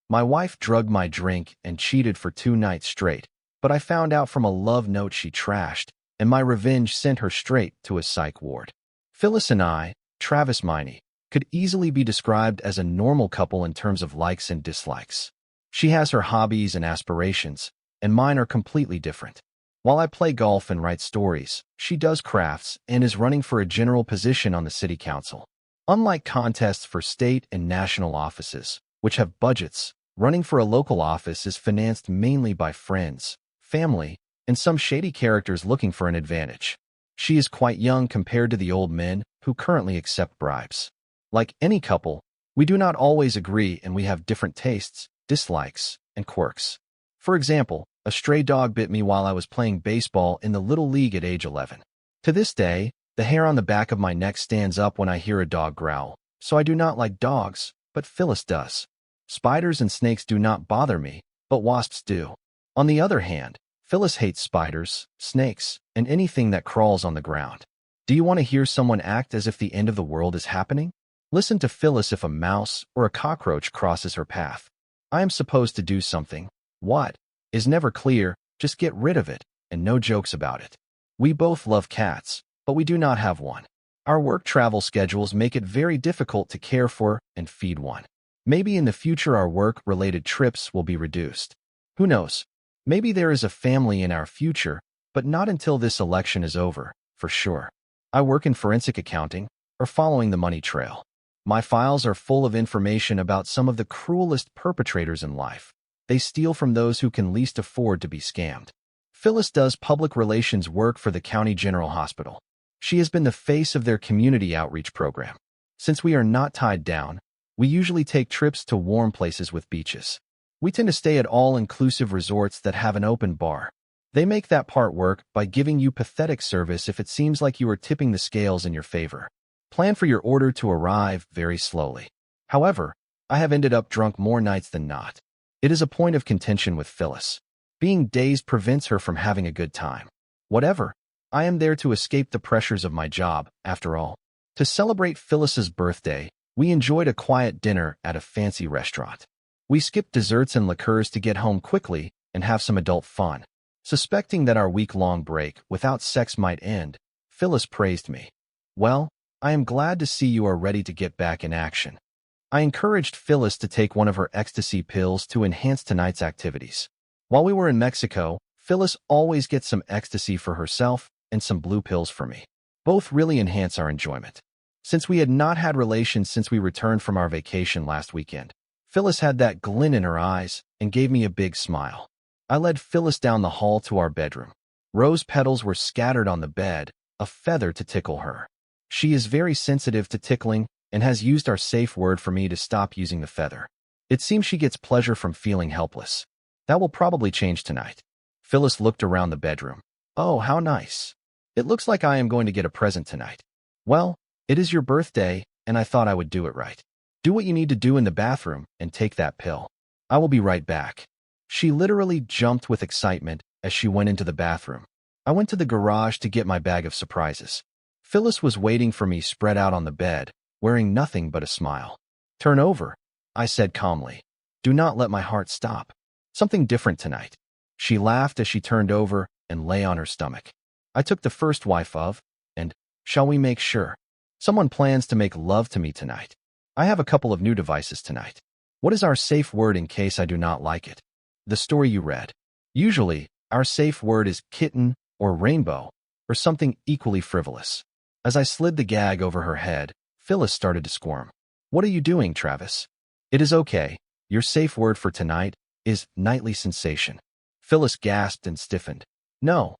My wife drugged my drink and cheated for 2 nights straight, but I found out from a love note she trashed, and my revenge sent her straight to a psych ward. Phyllis and I, Travis Miney, could easily be described as a normal couple in terms of likes and dislikes. She has her hobbies and aspirations, and mine are completely different. While I play golf and write stories, she does crafts and is running for a general position on the city council. Unlike contests for state and national offices, which have budgets, running for a local office is financed mainly by friends, family, and some shady characters looking for an advantage. She is quite young compared to the old men who currently accept bribes. Like any couple, we do not always agree and we have different tastes, dislikes, and quirks. For example, a stray dog bit me while I was playing baseball in the Little League at age 11. To this day, the hair on the back of my neck stands up when I hear a dog growl, so I do not like dogs, but Phyllis does. Spiders and snakes do not bother me, but wasps do. On the other hand, Phyllis hates spiders, snakes, and anything that crawls on the ground. Do you want to hear someone act as if the end of the world is happening? Listen to Phyllis if a mouse or a cockroach crosses her path. I am supposed to do something. What? Is never clear, just get rid of it, and no jokes about it. We both love cats, but we do not have one. Our work travel schedules make it very difficult to care for and feed one. Maybe in the future our work-related trips will be reduced. Who knows? Maybe there is a family in our future, but not until this election is over, for sure. I work in forensic accounting, or following the money trail. My files are full of information about some of the cruelest perpetrators in life. They steal from those who can least afford to be scammed. Phyllis does public relations work for the County General Hospital. She has been the face of their community outreach program. Since we are not tied down, we usually take trips to warm places with beaches. We tend to stay at all-inclusive resorts that have an open bar. They make that part work by giving you pathetic service if it seems like you are tipping the scales in your favor. Plan for your order to arrive very slowly. However, I have ended up drunk more nights than not. It is a point of contention with Phyllis. Being dazed prevents her from having a good time. Whatever, I am there to escape the pressures of my job, after all. To celebrate Phyllis's birthday, we enjoyed a quiet dinner at a fancy restaurant. We skipped desserts and liqueurs to get home quickly and have some adult fun. Suspecting that our week-long break without sex might end, Phyllis praised me. Well, I am glad to see you are ready to get back in action. I encouraged Phyllis to take one of her ecstasy pills to enhance tonight's activities. While we were in Mexico, Phyllis always gets some ecstasy for herself and some blue pills for me. Both really enhance our enjoyment. Since we had not had relations since we returned from our vacation last weekend, Phyllis had that glint in her eyes and gave me a big smile. I led Phyllis down the hall to our bedroom. Rose petals were scattered on the bed, a feather to tickle her. She is very sensitive to tickling and has used our safe word for me to stop using the feather. It seems she gets pleasure from feeling helpless. That will probably change tonight. Phyllis looked around the bedroom. Oh, how nice. It looks like I am going to get a present tonight. Well, it is your birthday, and I thought I would do it right. Do what you need to do in the bathroom and take that pill. I will be right back. She literally jumped with excitement as she went into the bathroom. I went to the garage to get my bag of surprises. Phyllis was waiting for me spread out on the bed, wearing nothing but a smile. Turn over, I said calmly. Do not let my heart stop. Something different tonight. She laughed as she turned over and lay on her stomach. I took the first wife of, and, shall we make sure? Someone plans to make love to me tonight. I have a couple of new devices tonight. What is our safe word in case I do not like it? The story you read. Usually, our safe word is kitten or rainbow, or something equally frivolous. As I slid the gag over her head, Phyllis started to squirm. What are you doing, Travis? It is okay. Your safe word for tonight is nightly sensation. Phyllis gasped and stiffened. No.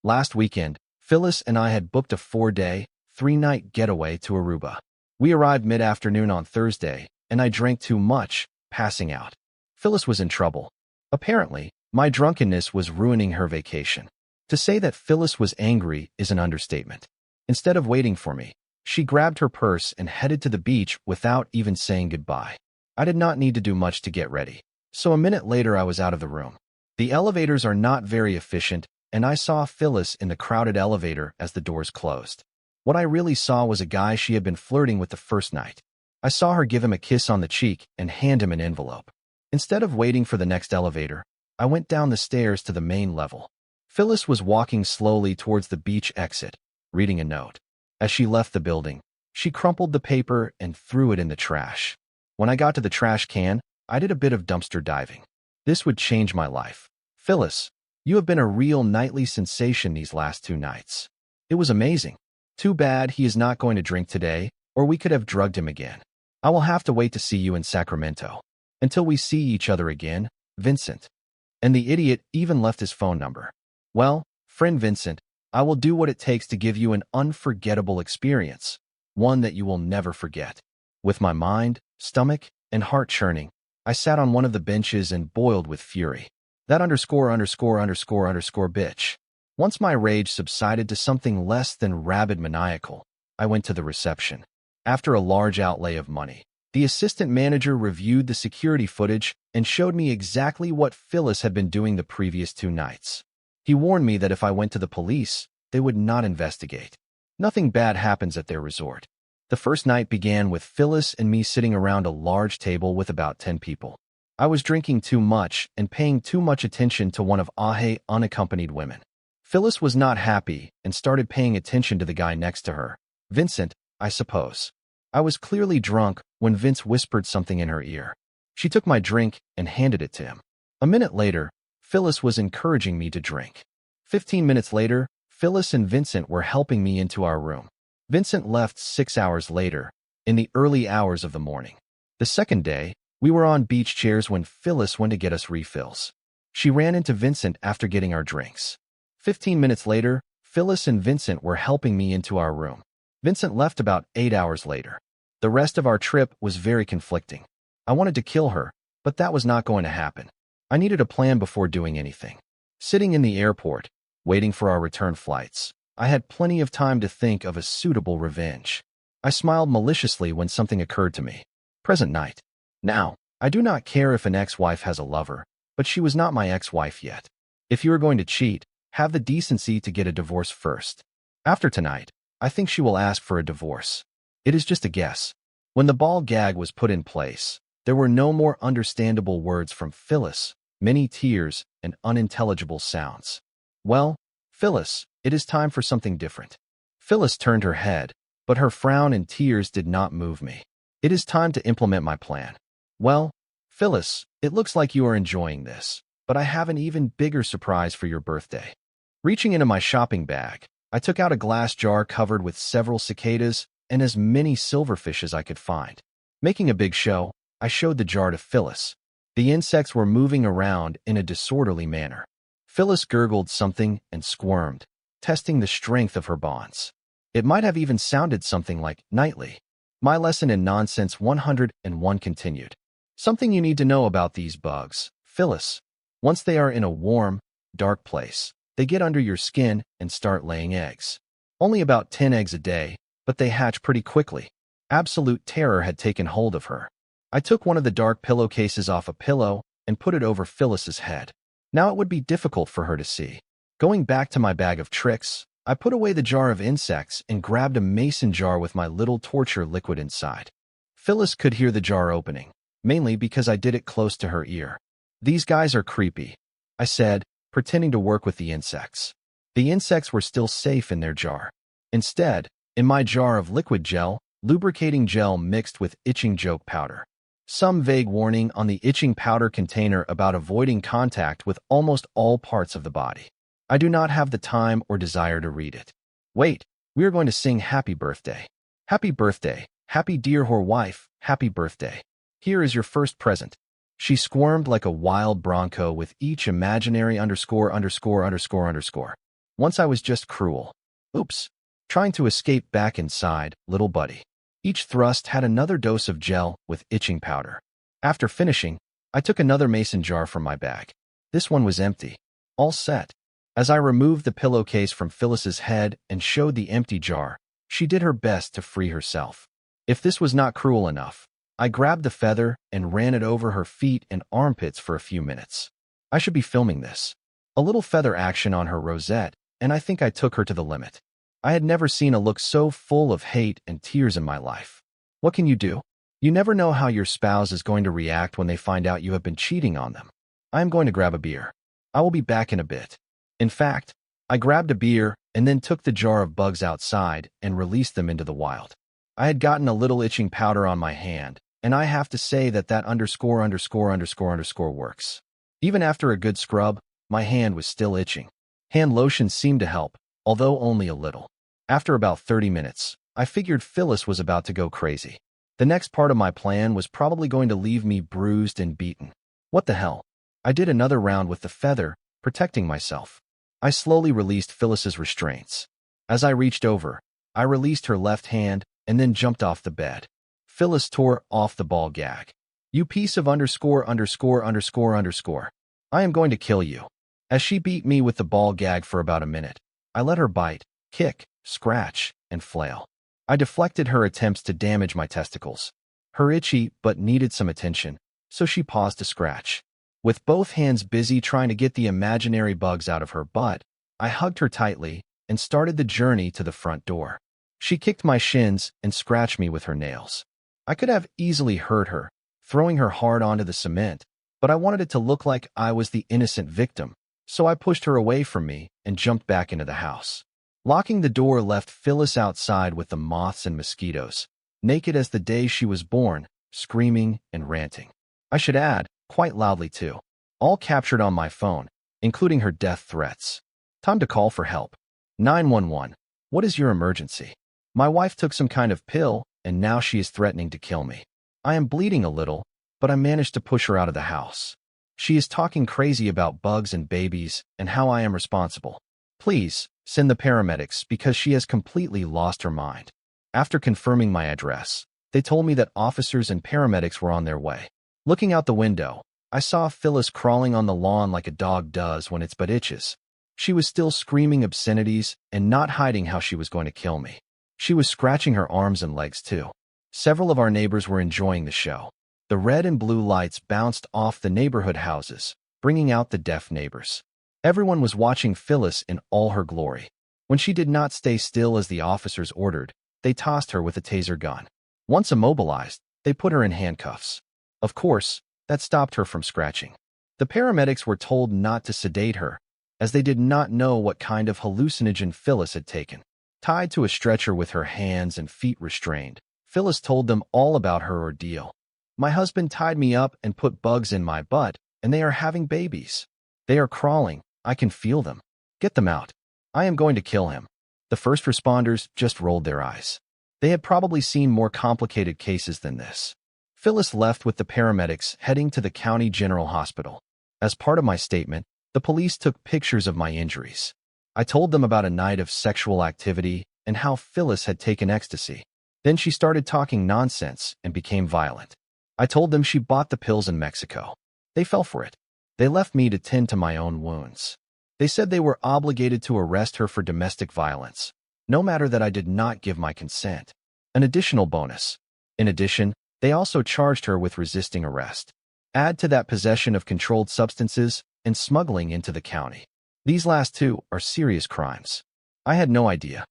Last weekend, Phyllis and I had booked a 4-day, 3-night getaway to Aruba. We arrived mid-afternoon on Thursday, and I drank too much, passing out. Phyllis was in trouble. Apparently, my drunkenness was ruining her vacation. To say that Phyllis was angry is an understatement. Instead of waiting for me, she grabbed her purse and headed to the beach without even saying goodbye. I did not need to do much to get ready, so a minute later I was out of the room. The elevators are not very efficient, and I saw Phyllis in the crowded elevator as the doors closed. What I really saw was a guy she had been flirting with the first night. I saw her give him a kiss on the cheek and hand him an envelope. Instead of waiting for the next elevator, I went down the stairs to the main level. Phyllis was walking slowly towards the beach exit, reading a note. As she left the building, she crumpled the paper and threw it in the trash. When I got to the trash can, I did a bit of dumpster diving. This would change my life. Phyllis, you have been a real nightly sensation these last 2 nights. It was amazing. Too bad he is not going to drink today, or we could have drugged him again. I will have to wait to see you in Sacramento. Until we see each other again, Vincent. And the idiot even left his phone number. Well, friend Vincent, I will do what it takes to give you an unforgettable experience, one that you will never forget. With my mind, stomach, and heart churning, I sat on one of the benches and boiled with fury. That bitch. Once my rage subsided to something less than rabid maniacal, I went to the reception. After a large outlay of money, the assistant manager reviewed the security footage and showed me exactly what Phyllis had been doing the previous 2 nights. He warned me that if I went to the police, they would not investigate. Nothing bad happens at their resort. The first night began with Phyllis and me sitting around a large table with about 10 people. I was drinking too much and paying too much attention to one of Ahe's unaccompanied women. Phyllis was not happy and started paying attention to the guy next to her. Vincent, I suppose. I was clearly drunk when Vince whispered something in her ear. She took my drink and handed it to him. A minute later, Phyllis was encouraging me to drink. 15 minutes later, Phyllis and Vincent were helping me into our room. Vincent left 6 hours later, in the early hours of the morning. The second day, we were on beach chairs when Phyllis went to get us refills. She ran into Vincent after getting our drinks. 15 minutes later, Phyllis and Vincent were helping me into our room. Vincent left about 8 hours later. The rest of our trip was very conflicting. I wanted to kill her, but that was not going to happen. I needed a plan before doing anything. Sitting in the airport, waiting for our return flights, I had plenty of time to think of a suitable revenge. I smiled maliciously when something occurred to me. Present night. Now, I do not care if an ex-wife has a lover, but she was not my ex-wife yet. If you are going to cheat, have the decency to get a divorce first. After tonight, I think she will ask for a divorce. It is just a guess. When the ball gag was put in place, there were no more understandable words from Phyllis, many tears, and unintelligible sounds. Well, Phyllis, it is time for something different. Phyllis turned her head, but her frown and tears did not move me. It is time to implement my plan. Well, Phyllis, it looks like you are enjoying this, but I have an even bigger surprise for your birthday. Reaching into my shopping bag, I took out a glass jar covered with several cicadas and as many silverfish as I could find. Making a big show, I showed the jar to Phyllis. The insects were moving around in a disorderly manner. Phyllis gurgled something and squirmed, testing the strength of her bonds. It might have even sounded something like nightly. My lesson in nonsense 101 continued. Something you need to know about these bugs, Phyllis. Once they are in a warm, dark place, they get under your skin and start laying eggs. Only about 10 eggs a day, but they hatch pretty quickly. Absolute terror had taken hold of her. I took one of the dark pillowcases off a pillow and put it over Phyllis's head. Now it would be difficult for her to see. Going back to my bag of tricks, I put away the jar of insects and grabbed a mason jar with my little torture liquid inside. Phyllis could hear the jar opening, mainly because I did it close to her ear. These guys are creepy, I said, pretending to work with the insects. The insects were still safe in their jar. Instead, in my jar of liquid gel, lubricating gel mixed with itching joke powder. Some vague warning on the itching powder container about avoiding contact with almost all parts of the body. I do not have the time or desire to read it. Wait, we are going to sing Happy Birthday. Happy birthday, happy dear whore wife, happy birthday. Here is your first present. She squirmed like a wild bronco with each imaginary underscore. Once I was just cruel. Oops. Trying to escape back inside, little buddy. Each thrust had another dose of gel with itching powder. After finishing, I took another mason jar from my bag. This one was empty. All set. As I removed the pillowcase from Phyllis's head and showed the empty jar, she did her best to free herself. If this was not cruel enough, I grabbed the feather and ran it over her feet and armpits for a few minutes. I should be filming this. A little feather action on her rosette, and I think I took her to the limit. I had never seen a look so full of hate and tears in my life. What can you do? You never know how your spouse is going to react when they find out you have been cheating on them. I am going to grab a beer. I will be back in a bit. In fact, I grabbed a beer and then took the jar of bugs outside and released them into the wild. I had gotten a little itching powder on my hand, and I have to say that works. Even after a good scrub, my hand was still itching. Hand lotion seemed to help, although only a little. After about 30 minutes, I figured Phyllis was about to go crazy. The next part of my plan was probably going to leave me bruised and beaten. What the hell? I did another round with the feather, protecting myself. I slowly released Phyllis's restraints. As I reached over, I released her left hand and then jumped off the bed. Phyllis tore off the ball gag. You piece of I am going to kill you. As she beat me with the ball gag for about a minute, I let her bite, kick, scratch, and flail. I deflected her attempts to damage my testicles. Her itchy but needed some attention, so she paused to scratch. With both hands busy trying to get the imaginary bugs out of her butt, I hugged her tightly and started the journey to the front door. She kicked my shins and scratched me with her nails. I could have easily hurt her, throwing her hard onto the cement, but I wanted it to look like I was the innocent victim, so I pushed her away from me and jumped back into the house. Locking the door left Phyllis outside with the moths and mosquitoes, naked as the day she was born, screaming and ranting. I should add, quite loudly too, all captured on my phone, including her death threats. Time to call for help. 911. What is your emergency? My wife took some kind of pill, and now she is threatening to kill me. I am bleeding a little, but I managed to push her out of the house. She is talking crazy about bugs and babies and how I am responsible. Please, send the paramedics because she has completely lost her mind. After confirming my address, they told me that officers and paramedics were on their way. Looking out the window, I saw Phyllis crawling on the lawn like a dog does when its butt itches. She was still screaming obscenities and not hiding how she was going to kill me. She was scratching her arms and legs too. Several of our neighbors were enjoying the show. The red and blue lights bounced off the neighborhood houses, bringing out the deaf neighbors. Everyone was watching Phyllis in all her glory. When she did not stay still as the officers ordered, they tossed her with a taser gun. Once immobilized, they put her in handcuffs. Of course, that stopped her from scratching. The paramedics were told not to sedate her, as they did not know what kind of hallucinogen Phyllis had taken. Tied to a stretcher with her hands and feet restrained, Phyllis told them all about her ordeal. My husband tied me up and put bugs in my butt, and they are having babies. They are crawling. I can feel them. Get them out. I am going to kill him. The first responders just rolled their eyes. They had probably seen more complicated cases than this. Phyllis left with the paramedics heading to the County General Hospital. As part of my statement, the police took pictures of my injuries. I told them about a night of sexual activity and how Phyllis had taken ecstasy. Then she started talking nonsense and became violent. I told them she bought the pills in Mexico. They fell for it. They left me to tend to my own wounds. They said they were obligated to arrest her for domestic violence, no matter that I did not give my consent. An additional bonus. In addition, they also charged her with resisting arrest. Add to that possession of controlled substances and smuggling into the county. These last two are serious crimes. I had no idea.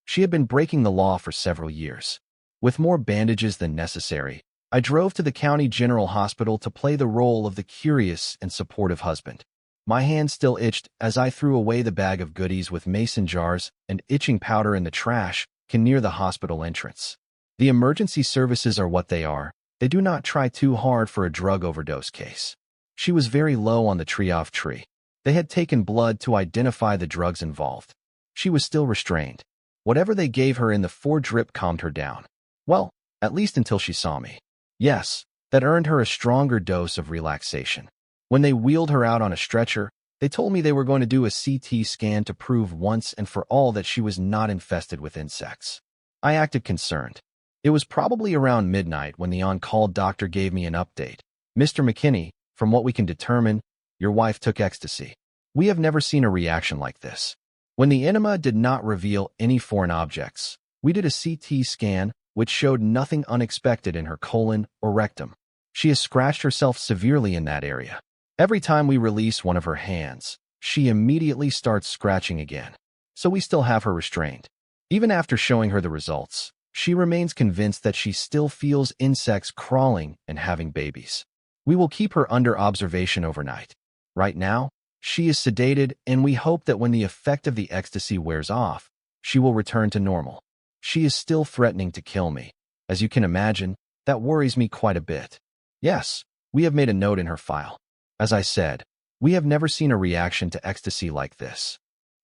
She had been breaking the law for several years. With more bandages than necessary, I drove to the County General Hospital to play the role of the curious and supportive husband. My hand still itched as I threw away the bag of goodies with mason jars and itching powder in the trash near the hospital entrance. The emergency services are what they are. They do not try too hard for a drug overdose case. She was very low on the triage tree. They had taken blood to identify the drugs involved. She was still restrained. Whatever they gave her in the 4-drip calmed her down. Well, at least until she saw me. Yes, that earned her a stronger dose of relaxation. When they wheeled her out on a stretcher, they told me they were going to do a CT scan to prove once and for all that she was not infested with insects. I acted concerned. It was probably around midnight when the on-call doctor gave me an update. Mr. McKinney, from what we can determine, your wife took ecstasy. We have never seen a reaction like this. When the enema did not reveal any foreign objects, we did a CT scan, which showed nothing unexpected in her colon or rectum. She has scratched herself severely in that area. Every time we release one of her hands, she immediately starts scratching again. So we still have her restrained. Even after showing her the results, She remains convinced that she still feels insects crawling and having babies. We will keep her under observation overnight. Right now, she is sedated, and we hope that when the effect of the ecstasy wears off, she will return to normal. She is still threatening to kill me. As you can imagine, that worries me quite a bit. Yes, we have made a note in her file. As I said, we have never seen a reaction to ecstasy like this.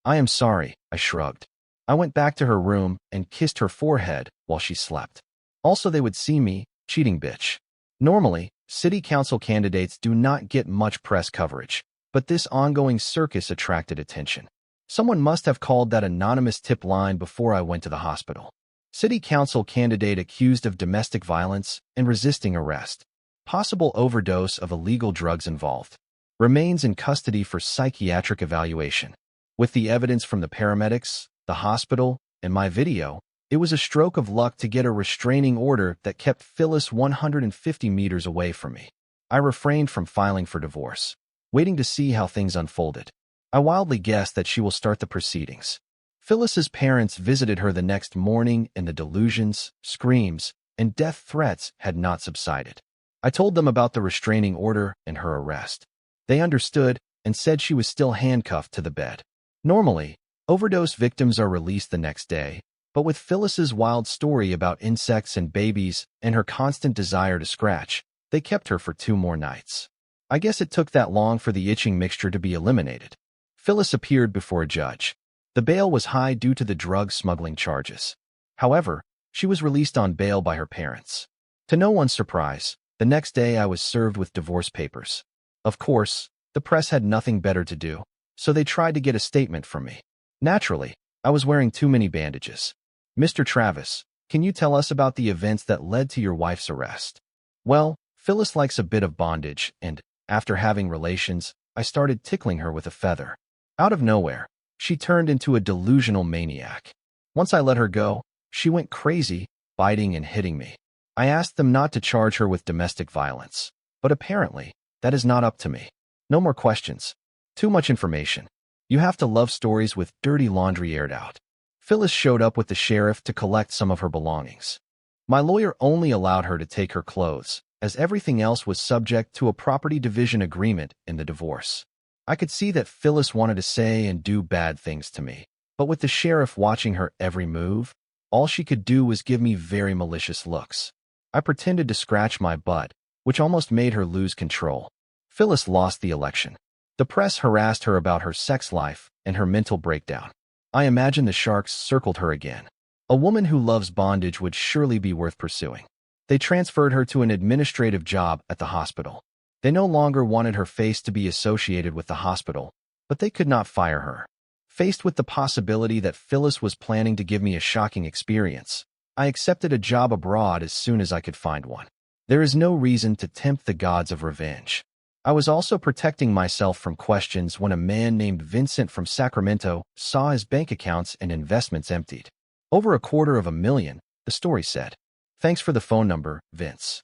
I am sorry, I shrugged. I went back to her room and kissed her forehead while she slept. Also, they would see me, cheating bitch. Normally, city council candidates do not get much press coverage, but this ongoing circus attracted attention. Someone must have called that anonymous tip line before I went to the hospital. City council candidate accused of domestic violence and resisting arrest. Possible overdose of illegal drugs involved. Remains in custody for psychiatric evaluation. With the evidence from the paramedics, the hospital, and my video, it was a stroke of luck to get a restraining order that kept Phyllis 150 meters away from me. I refrained from filing for divorce, waiting to see how things unfolded. I wildly guessed that she will start the proceedings. Phyllis's parents visited her the next morning, and the delusions, screams, and death threats had not subsided. I told them about the restraining order and her arrest. They understood and said she was still handcuffed to the bed. Normally, overdose victims are released the next day, but with Phyllis's wild story about insects and babies and her constant desire to scratch, they kept her for 2 more nights. I guess it took that long for the itching mixture to be eliminated. Phyllis appeared before a judge. The bail was high due to the drug smuggling charges. However, she was released on bail by her parents. To no one's surprise, the next day I was served with divorce papers. Of course, the press had nothing better to do, so they tried to get a statement from me. Naturally, I was wearing too many bandages. Mr. Travis, can you tell us about the events that led to your wife's arrest? Well, Phyllis likes a bit of bondage, and, after having relations, I started tickling her with a feather. Out of nowhere, she turned into a delusional maniac. Once I let her go, she went crazy, biting and hitting me. I asked them not to charge her with domestic violence, but apparently, that is not up to me. No more questions. Too much information. You have to love stories with dirty laundry aired out. Phyllis showed up with the sheriff to collect some of her belongings. My lawyer only allowed her to take her clothes, as everything else was subject to a property division agreement in the divorce. I could see that Phyllis wanted to say and do bad things to me, but with the sheriff watching her every move, all she could do was give me very malicious looks. I pretended to scratch my butt, which almost made her lose control. Phyllis lost the election. The press harassed her about her sex life and her mental breakdown. I imagine the sharks circled her again. A woman who loves bondage would surely be worth pursuing. They transferred her to an administrative job at the hospital. They no longer wanted her face to be associated with the hospital, but they could not fire her. Faced with the possibility that Phyllis was planning to give me a shocking experience, I accepted a job abroad as soon as I could find one. There is no reason to tempt the gods of revenge. I was also protecting myself from questions when a man named Vincent from Sacramento saw his bank accounts and investments emptied. Over $250,000, the story said. Thanks for the phone number, Vince.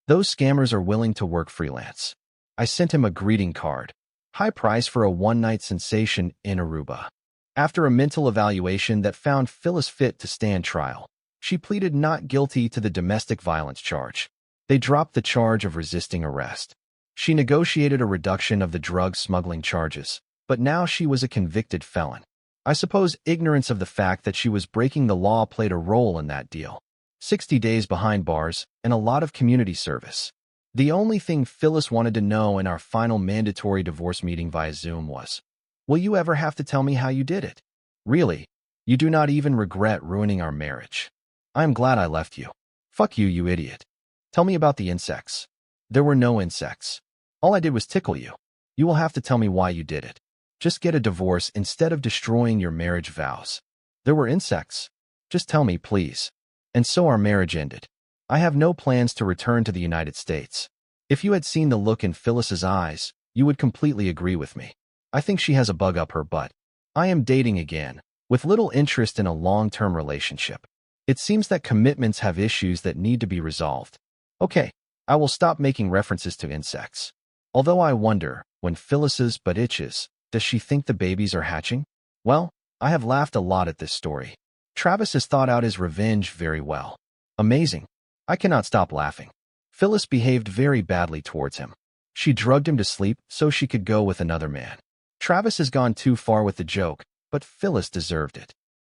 Those scammers are willing to work freelance. I sent him a greeting card. High price for a one-night sensation in Aruba. After a mental evaluation that found Phyllis fit to stand trial, she pleaded not guilty to the domestic violence charge. They dropped the charge of resisting arrest. She negotiated a reduction of the drug smuggling charges, but now she was a convicted felon. I suppose ignorance of the fact that she was breaking the law played a role in that deal. 60 days behind bars and a lot of community service. The only thing Phyllis wanted to know in our final mandatory divorce meeting via Zoom was, will you ever have to tell me how you did it? Really, you do not even regret ruining our marriage. I am glad I left you. Fuck you, you idiot. Tell me about the insects. There were no insects. All I did was tickle you. You will have to tell me why you did it. Just get a divorce instead of destroying your marriage vows. There were insects. Just tell me, please. And so our marriage ended. I have no plans to return to the United States. If you had seen the look in Phyllis's eyes, you would completely agree with me. I think she has a bug up her butt. I am dating again, with little interest in a long-term relationship. It seems that commitments have issues that need to be resolved. Okay, I will stop making references to insects. Although I wonder, when Phyllis's butt itches, does she think the babies are hatching? Well, I have laughed a lot at this story. Travis has thought out his revenge very well. Amazing. I cannot stop laughing. Phyllis behaved very badly towards him. She drugged him to sleep so she could go with another man. Travis has gone too far with the joke, but Phyllis deserved it.